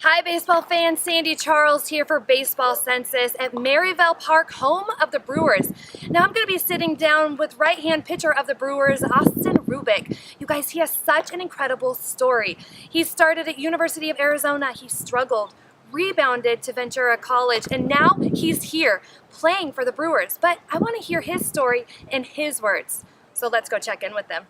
Hi baseball fans, Sande Charles here for Baseball Census at Maryvale Park, home of the Brewers. Now I'm going to be sitting down with right-hand pitcher of the Brewers, Austin Rubick. You guys, he has such an incredible story. He started at University of Arizona, he struggled, rebounded to Ventura College, and now he's here playing for the Brewers. But I want to hear his story in his words. So let's go check in with them.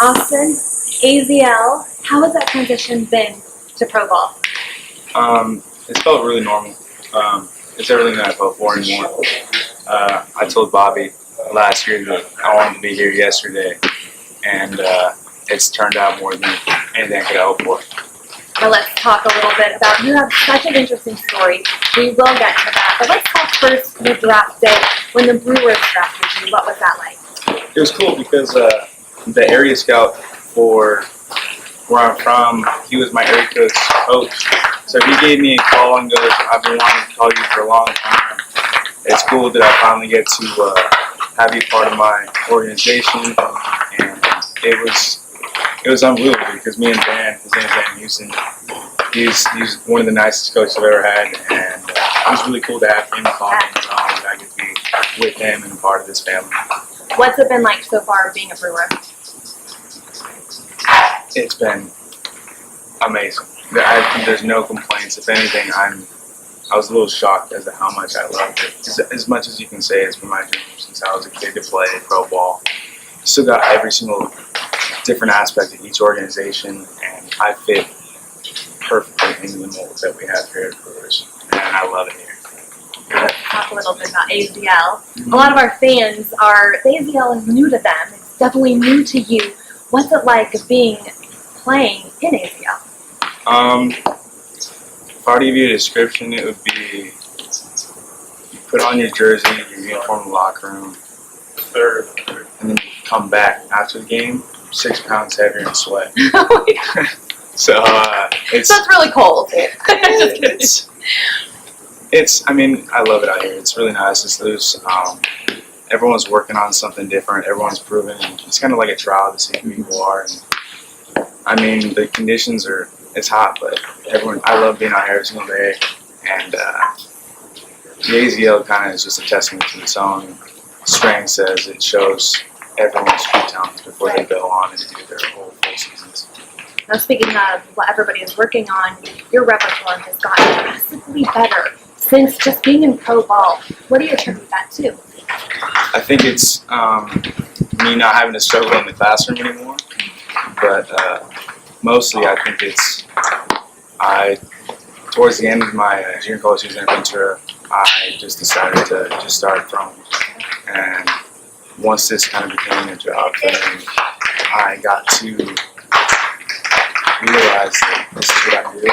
Austin, AZL, how has that transition been to pro ball? It's felt really normal. It's everything that I felt for and more. I told Bobby last year that I wanted to be here yesterday, and it's turned out more than anything I could hope for. Now let's talk a little bit about, you have such an interesting story. We will get to that, but let's talk first the draft day when the Brewers drafted you. What was that like? It was cool because the area scout for where I'm from, he was my area coach. So he gave me a call and goes, "I've been wanting to call you for a long time. It's cool that I finally get to have you part of my organization." And it was unbelievable because me and Dan, his name's Dan Houston, he's one of the nicest coaches I've ever had, and it was really cool to have him call me and tell me that I get to be with him and part of this family. What's it been like so far being a Brewer? It's been amazing. There's no complaints. If anything, I was a little shocked as to how much I loved it. As much as you can say it's been my dream since I was a kid to play pro ball. Still got every single different aspect of each organization, and I fit perfectly into the mold that we have here at Brewers, and I love it here. Let's talk a little bit about AZL. A lot of our fans the AZL is new to them. It's definitely new to you. What's it like playing in AZL? If I were to give you a description, it would be you put on your jersey, your uniform in the locker room, and then you come back after the game 6 pounds heavier in sweat. So it's really cold. I mean, I love it out here. It's really nice. It's loose. Everyone's working on something different. Everyone's proving. It's kind of like a trial to see who you are. And I mean, the conditions it's hot, but I love being out here every single day. And the AZL kind of is just a testament to its own strengths, as it shows everyone's true talents before they go on and do their whole full seasons. Now, speaking of what everybody is working on, your repertoire has gotten massively better since just being in pro ball. What do you attribute that to? I think it's me not having to struggle in the classroom anymore, but mostly I think it's towards the end of my junior college season at Ventura, I just decided to just start throwing. And once this kind of became a job for me, I got to realize that this is what I do.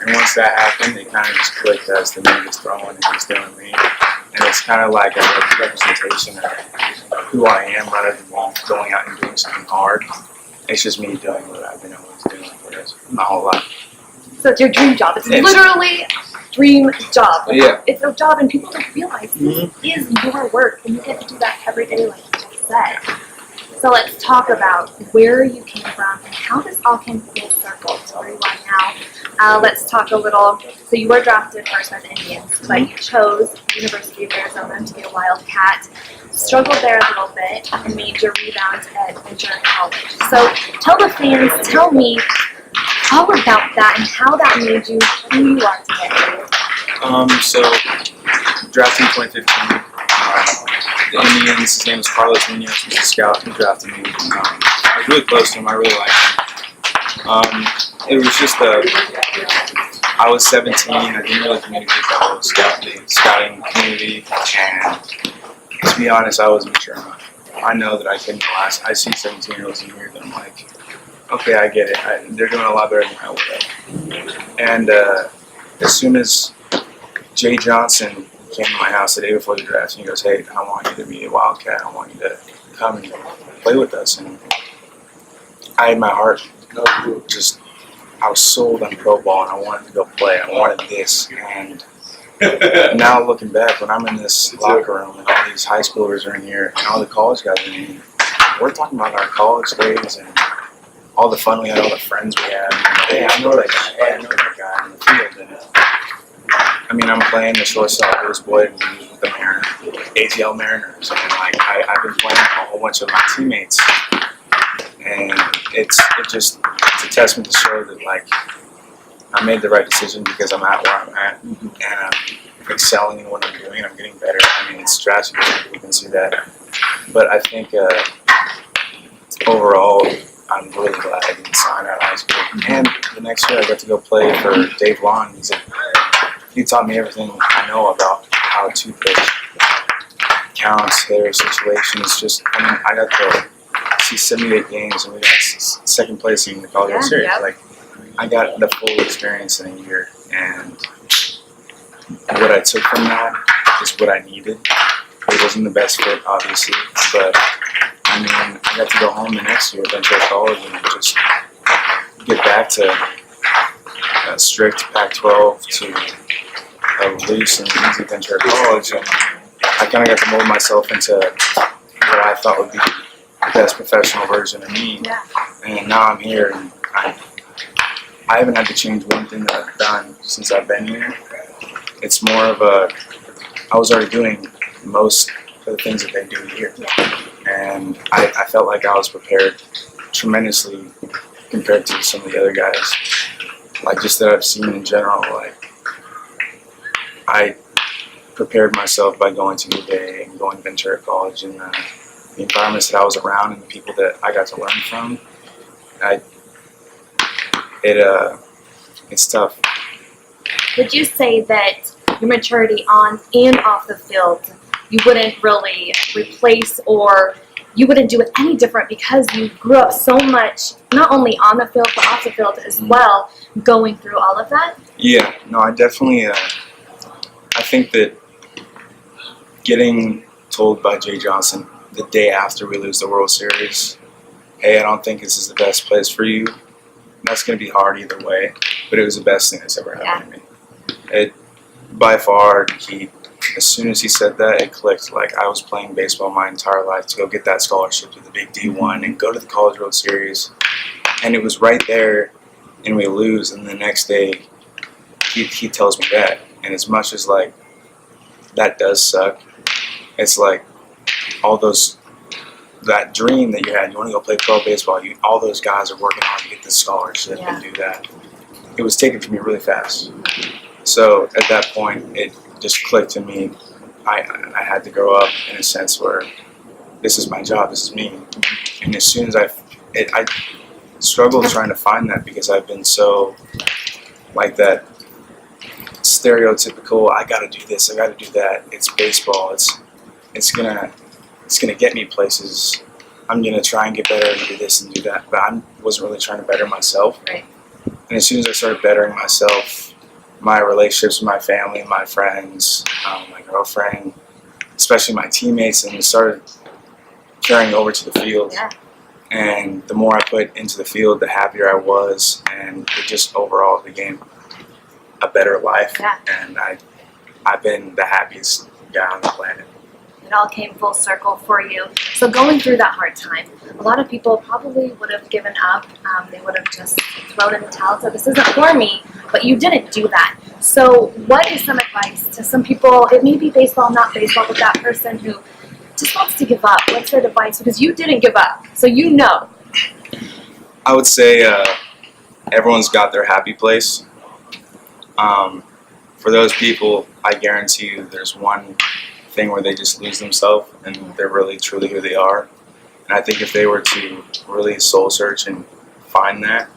And once that happened, it kind of just clicked as to me just throwing and just doing me. And it's kind of like a representation of who I am rather than going out and doing something hard. It's just me doing what I've been always doing for my whole life. So it's your dream job. It's literally dream job. Yeah. It's a job, and people don't realize this is your work, and you get to do that every day, like you just said. So let's talk about where you came from and how this all came full circle to where you are now. Let's talk a little. So you were drafted first by the Indians, but you chose University of Arizona to be a Wildcat. Struggled there a little bit and made your rebound at Ventura College. So tell the fans, tell me all about that and how that made you who you are today. So drafted in 2015. The Indians, his name was Carlos Munoz, he was a scout who drafted me. I was really close to him, I really liked him. It was just I was 17, I didn't really communicate the whole scouting community, and to be honest, I wasn't mature enough. I know that I couldn't last. I see 17-year-olds in here that I'm like, okay, I get it. They're doing a lot better than I would have. And as soon as Jay Johnson came to my house the day before the draft, and he goes, "Hey, I want you to be a Wildcat. I want you to come and play with us." And I had my heart I was sold on pro ball, and I wanted to go play. I wanted this. And now looking back, when I'm in this locker room and all these high schoolers are in here and all the college guys are in here, we're talking about our college days and all the fun we had, all the friends we had. Hey, I know that guy. Hey, I know that guy. I mean, I'm playing the shortstop. This boy with the AZL Mariners, and like I've been playing a whole bunch of my teammates, and it's a testament to show that like I made the right decision because I'm at where I'm at, and I'm excelling in what I'm doing. I'm getting better. I mean, it's drastic. You can see that, but I think overall, I'm really glad I didn't sign out of high school. And the next year, I got to go play for Dave Long. He taught me everything I know about how to pitch, counts, hitter, situations. Just, I mean, I got to see 78 games, and we got second place in the College World Series. Yep. Like, I got the full experience in a year, and what I took from that is what I needed. It wasn't the best fit, obviously, but I mean, I got to go home the next year at Ventura College and just get back to a strict Pac-12 to a loose and easy Ventura College, and I kind of got to mold myself into what I thought would be the best professional version of me. Yeah. And now I'm here, and I haven't had to change one thing that I've done since I've been here. It's more of I was already doing most of the things that they do here. And I felt like I was prepared tremendously compared to some of the other guys. Like, just that I've seen in general, like, I prepared myself by going to New Bay and going to Ventura College, and the environments that I was around and the people that I got to learn from. It's tough. Would you say that your maturity on and off the field, you wouldn't really replace, or you wouldn't do it any different because you grew up so much, not only on the field, but off the field as well, going through all of that? Yeah, no, I definitely, I think that getting told by Jay Johnson the day after we lose the World Series, hey, I don't think this is the best place for you, that's going to be hard either way, but it was the best thing that's ever happened to me. It, by far, as soon as he said that, it clicked. Like, I was playing baseball my entire life to go get that scholarship to the big D1 and go to the College World Series, and it was right there, and we lose, and the next day he tells me that. And as much as like that does suck, it's like all that dream that you had, you want to go play pro baseball, all those guys are working hard to get this scholarship and do that. It was taken from me really fast. So at that point, it just clicked to me. I had to grow up in a sense where this is my job, this is me. And as soon as I struggled trying to find that, because I've been so like that stereotypical, I gotta do this, I gotta do that. It's baseball. It's gonna get me places. I'm gonna try and get better and do this and do that. But I wasn't really trying to better myself. Right. And as soon as I started bettering myself, my relationships with my family, my friends, my girlfriend, especially my teammates, and it started carrying over to the field. Yeah. And the more I put into the field, the happier I was, and it just overall became a better life. Yeah. And I've been the happiest guy on the planet. It all came full circle for you. So going through that hard time, a lot of people probably would have given up. They would have just thrown in the towel, said, this isn't for me, but you didn't do that. So what is some advice to some people, it may be baseball, not baseball, but that person who just wants to give up? What's their advice? Because you didn't give up, so you know. I would say everyone's got their happy place. For those people, I guarantee you there's one thing where they just lose themselves and they're really truly who they are. And I think if they were to really soul search and find that,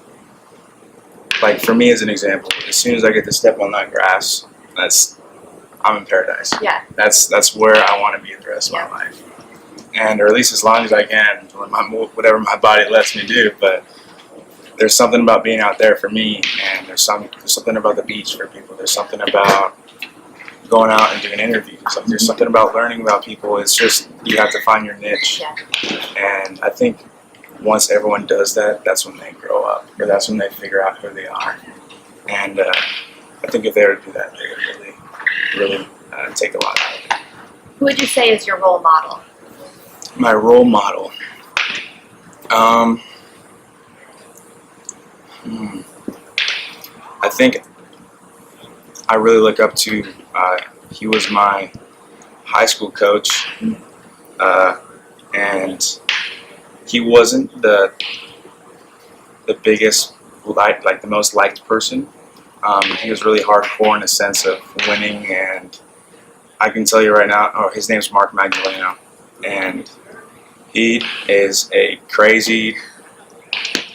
like for me as an example, as soon as I get to step on that grass, I'm in paradise. Yeah. That's where I want to be the rest of my life. And or at least as long as I can, whatever my body lets me do. But there's something about being out there for me, and there's something about the beach for people. There's something about going out and doing interviews. Like there's something about learning about people. It's just you have to find your niche. Yeah. And I think once everyone does that, that's when they grow up, or that's when they figure out who they are. And I think if they were to do that, they would really take a lot out of it. Who would you say is your role model? My role model. I think I really look up to. He was my high school coach, and he wasn't the biggest, like the most liked person. He was really hardcore in the sense of winning, and I can tell you right now, his name's Mark Magdaleno, and he is a crazy,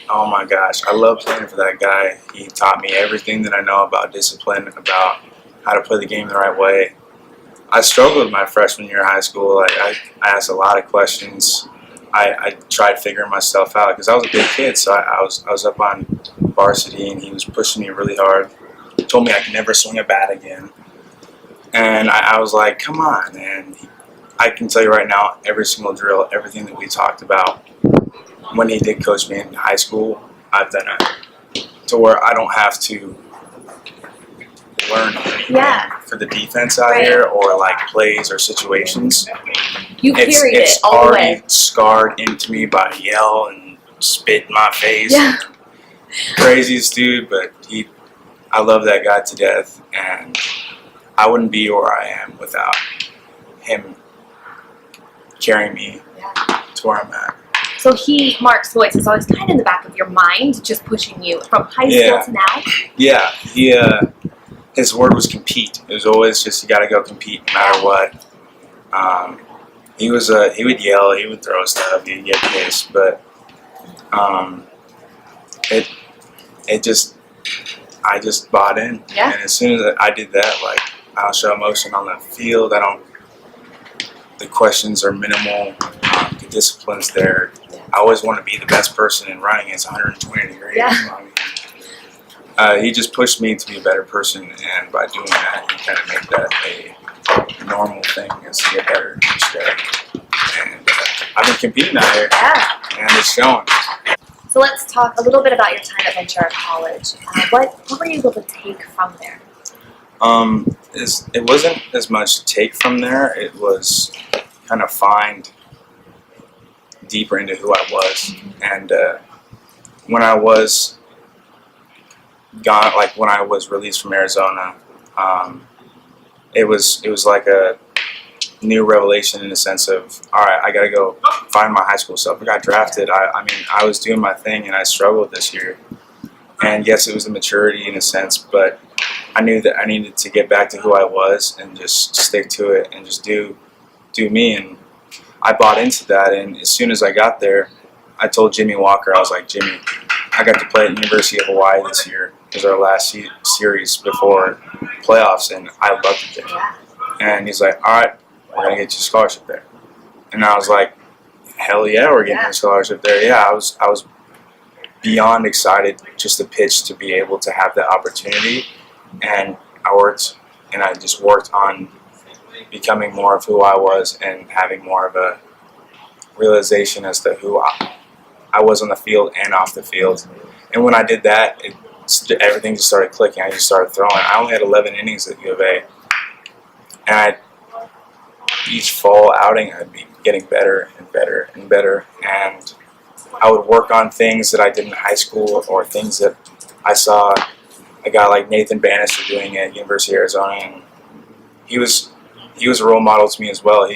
oh my gosh, I love playing for that guy. He taught me everything that I know about discipline, about how to play the game the right way. I struggled my freshman year of high school. Like I asked a lot of questions. I tried figuring myself out because I was a big kid, so I was up on varsity, and he was pushing me really hard. He told me I could never swing a bat again, and I was like, "Come on!" And I can tell you right now, every single drill, everything that we talked about when he did coach me in high school, I've done it to where I don't have to learn anything for the defense out here, or like plays or situations. You carried It's it all the already way. scarred into me by yell and spit in my face. Yeah. Craziest dude, but I love that guy to death, and I wouldn't be where I am without him carrying me to where I'm at. So Mark's voice is always kind of in the back of your mind, just pushing you from high school to now? Yeah, his word was compete. It was always just, you got to go compete no matter what. He would yell, he would throw stuff, he'd get pissed, but I just bought in. Yeah. And as soon as I did that, like, I don't show emotion on the field. The questions are minimal. The discipline's there. I always want to be the best person in running. It's 120 degrees. Yeah. He just pushed me to be a better person, and by doing that, he kind of made that a normal thing, is to get better each day. And I've been competing out here, and it's showing. So let's talk a little bit about your time at Ventura College. What were you able to take from there? It wasn't as much take from there. It was kind of find deeper into who I was. And when I was gone, like when I was released from Arizona, it was like a new revelation in the sense of, all right, I got to go find my high school self. I got drafted. I mean, I was doing my thing, and I struggled this year. And yes, it was the maturity in a sense, but I knew that I needed to get back to who I was and just stick to it and just do me. And I bought into that. And as soon as I got there, I told Jimmy Walker, I was like, Jimmy, I got to play at University of Hawaii this year. It was our last series before playoffs, and I loved it there. And he's like, all right, we're going to get you a scholarship there. And I was like, hell yeah, we're getting a scholarship there. Yeah, I was beyond excited just to pitch, to be able to have that opportunity. And I just worked on becoming more of who I was and having more of a realization as to who I was on the field and off the field. And when I did that, everything just started clicking. I just started throwing. I only had 11 innings at U of A. And each fall outing, I'd be getting better and better and better. And I would work on things that I did in high school, or things that I saw a guy like Nathan Bannister doing at University of Arizona. And he was a role model to me as well.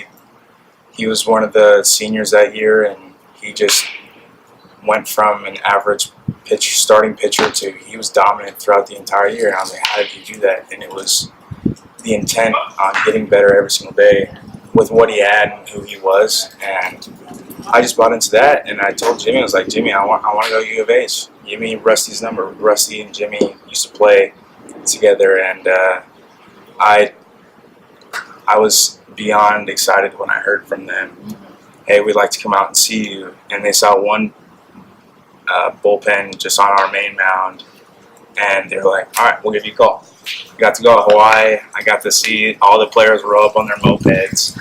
He was one of the seniors that year, and he just went from an average starting pitcher to he was dominant throughout the entire year. And I was like, how did you do that? And it was the intent on getting better every single day with what he had and who he was. And I just bought into that, and I told Jimmy, I was like, Jimmy, I want to go to U of H. Give me Rusty's number. Rusty and Jimmy used to play together, and I was beyond excited when I heard from them, hey, we'd like to come out and see you. And they saw one bullpen just on our main mound, and they were like, all right, we'll give you a call. I got to go to Hawaii. I got to see all the players roll up on their mopeds.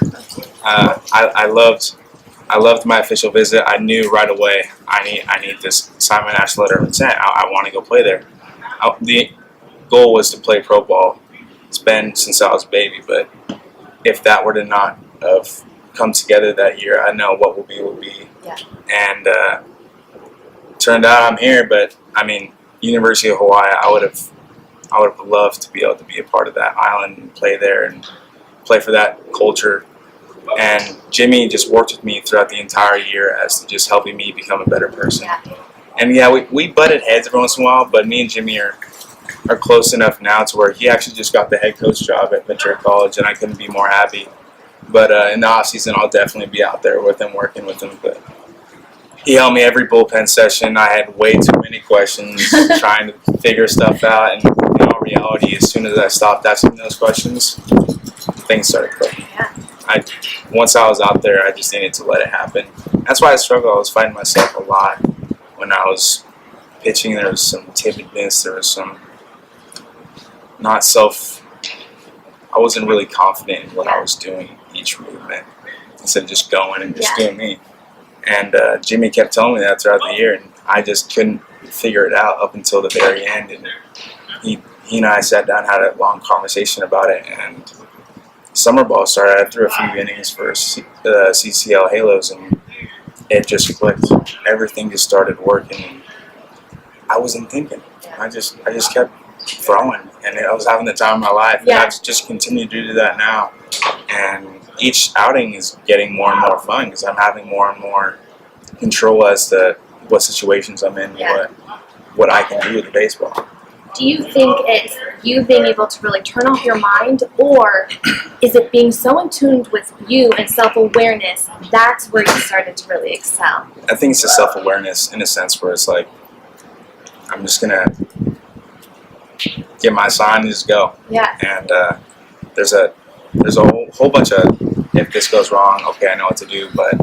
I loved my official visit. I knew right away I need this Simon National letter of intent. I want to go play there. The goal was to play pro ball. It's been since I was a baby, but if that were to not have come together that year, I know what will be. Yeah. And turned out I'm here, but I mean, University of Hawaii, I I would have loved to be able to be a part of that island and play there and play for that culture. And Jimmy just worked with me throughout the entire year as to just helping me become a better person. Yeah. And yeah, we butted heads every once in a while, but me and Jimmy are close enough now to where he actually just got the head coach job at Ventura College, and I couldn't be more happy. But in the off season, I'll definitely be out there with him, working with him. But he held me every bullpen session. I had way too many questions trying to figure stuff out, and in all reality, as soon as I stopped asking those questions, things started clicking. Yeah. Once I was out there, I just needed to let it happen. That's why I struggled. I was fighting myself a lot when I was pitching. There was some timidness. There was some I wasn't really confident in what I was doing each movement instead of just going and just doing me. And Jimmy kept telling me that throughout the year, and I just couldn't figure it out up until the very end. And he and I sat down, had a long conversation about it, and summer ball started. I threw a few innings for CCL Halos, and it just clicked. Everything just started working, and I wasn't thinking. I just kept throwing, and I was having the time of my life. And I've just continued to do that now, and each outing is getting more and more fun because I'm having more and more control as to what situations I'm in, what I can do with the baseball. Do you think it's you being able to really turn off your mind, or is it being so in tune with you and self-awareness, that's where you started to really excel? I think it's the self-awareness in a sense where it's like, I'm just going to get my sign and just go. Yeah. And there's a whole bunch of, if this goes wrong, okay, I know what to do, but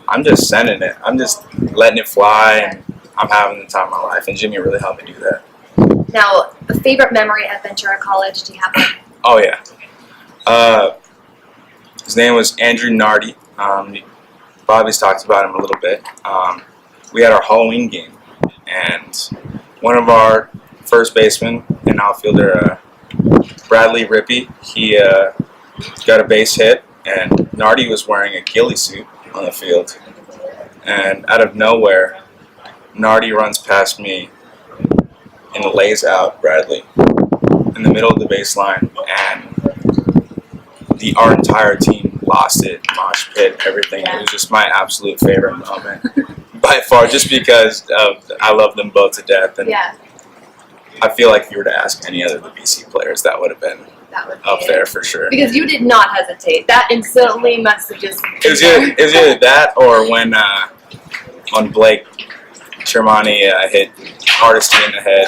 I'm just sending it. I'm just letting it fly, and I'm having the time of my life, and Jimmy really helped me do that. Now, a favorite memory at Ventura College, do you have one? Oh, yeah. His name was Andrew Nardi. Bobby's talked about him a little bit. We had our Halloween game, and one of our first basemen and outfielder, Bradley Rippey, he got a base hit, and Nardi was wearing a ghillie suit on the field. And out of nowhere, Nardi runs past me and lays out Bradley in the middle of the baseline, and our entire team lost it, mosh pit, everything. It was just my absolute favorite moment by far, just because I love them both to death. And I feel like if you were to ask any other of the BC players, that would have been up there for sure. Because you did not hesitate. That instantly must have just... It was either that or when on Blake Shermani hit Hardesty in the head.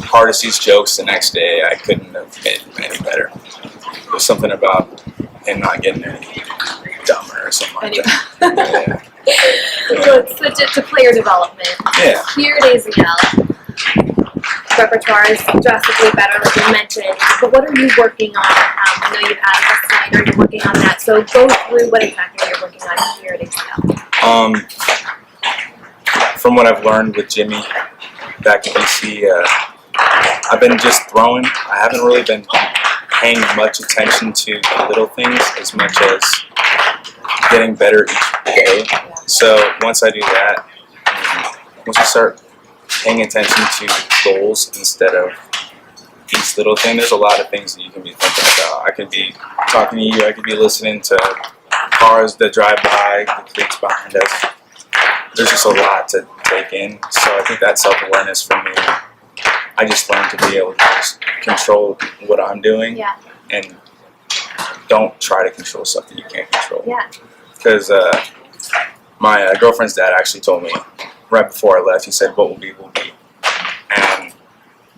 Hardesty's jokes the next day, I couldn't have hit him any better. There was something about him not getting any dumber or something like that. So it's switch it to player development. Yeah. Here at AZL, repertoire is drastically better, like you mentioned. But what are you working on? I know you've added a slider, you're working on that. So go through what exactly you're working on here at AZL. From what I've learned with Jimmy back in BC, I've been just throwing. I haven't really been paying much attention to the little things as much as getting better each day. So once I do that, once I start paying attention to goals instead of each little thing, there's a lot of things that you can be thinking about. I could be talking to you, I could be listening to cars that drive by, the creeks behind us. There's just a lot to take in. So I think that self-awareness for me, I just learned to be able to just control what I'm doing and don't try to control stuff that you can't control. Because my girlfriend's dad actually told me right before I left, he said, what will be, will be. And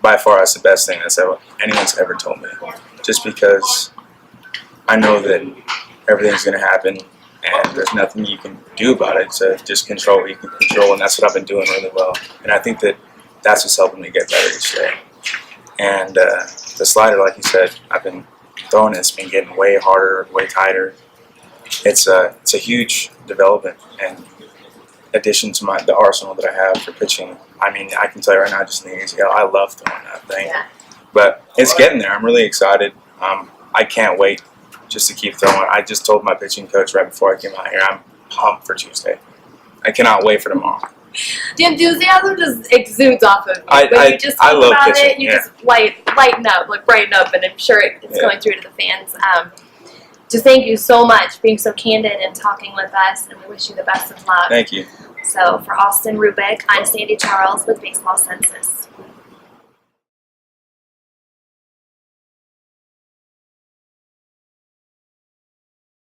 by far, that's the best thing that's anyone's ever told me. Just because I know that everything's going to happen and there's nothing you can do about it, so just control what you can control, and that's what I've been doing really well. And I think that that's what's helping me get better each day. And the slider, like you said, I've been throwing it, it's been getting way harder, way tighter. It's a huge development and addition to the arsenal that I have for pitching. I mean, I can tell you right now, just in the AZL, I love throwing that thing. But it's getting there. I'm really excited. I can't wait just to keep throwing. I just told my pitching coach right before I came out here, I'm pumped for Tuesday. I cannot wait for tomorrow. The enthusiasm just exudes off of you. When you just I talk love about pitching, it, you just lighten up, like brighten up, and I'm sure it's going through to the fans. Just thank you so much for being so candid and talking with us, and we wish you the best of luck. Thank you. So for Austin Rubick, I'm Sande Charles with Baseball Census.